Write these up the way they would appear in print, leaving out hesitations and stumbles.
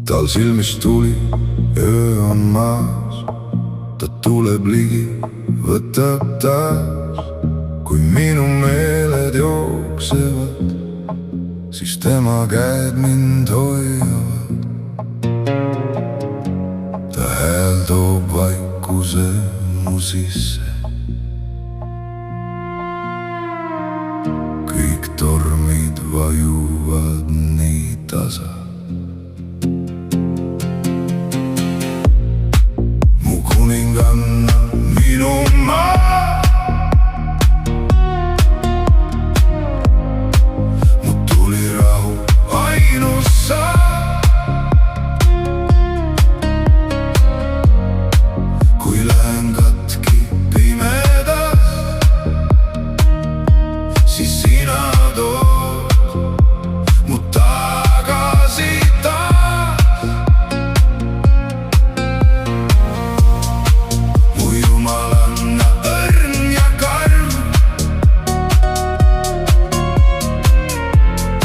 tal silmis tuli, öö on maas. Ta tuleb ligi, võtab taas. Kui minu meeled jooksevad, siis tema käed mind hoiavad. Ta hääl toob vaikuse mu sisse. Kõik tormid vajuvad nii tasa. Mu kuninganna, minu maa. Mu tulirahu, ainus sa. Kui lähen katki pimedas, siis sina tood mu tagasi taas. Mu jumalanna õrn ja karm,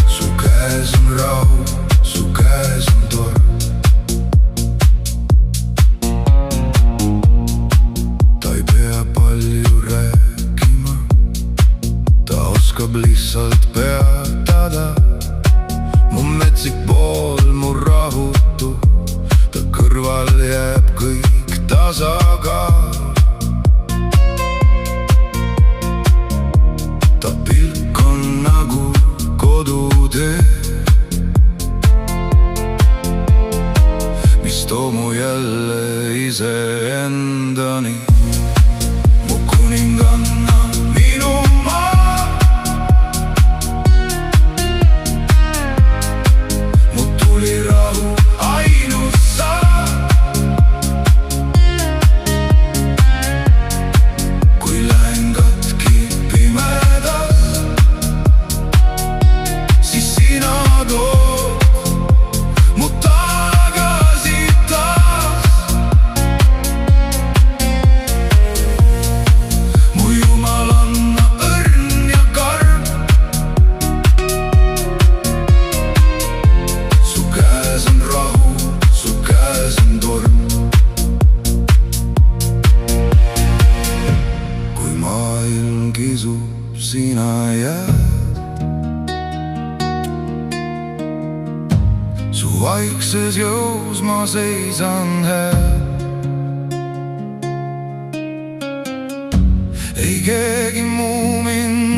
su käes on rahu, su käes on torm. Ta ei pea palju rääkima, ta oskab lihtsalt peatada mu metsik pool, mu rahutu. Ta kõrval jääb kõik tasakaal. Ta pilk on nagu kodutee, mis toob mu jälle iseendani. Mu kuninganna, minu maa. Mu tulirahu, ainus sa. Kui lähen katki pimedas, siis sina tood mu tagasi taas. Mu jumalanna õrn ja karm, su käes on rahu, su käes on torm. Kui maailm kisub, sina jääd. Su vaikses jõus ma seisan hääl. Ei keegi muu mind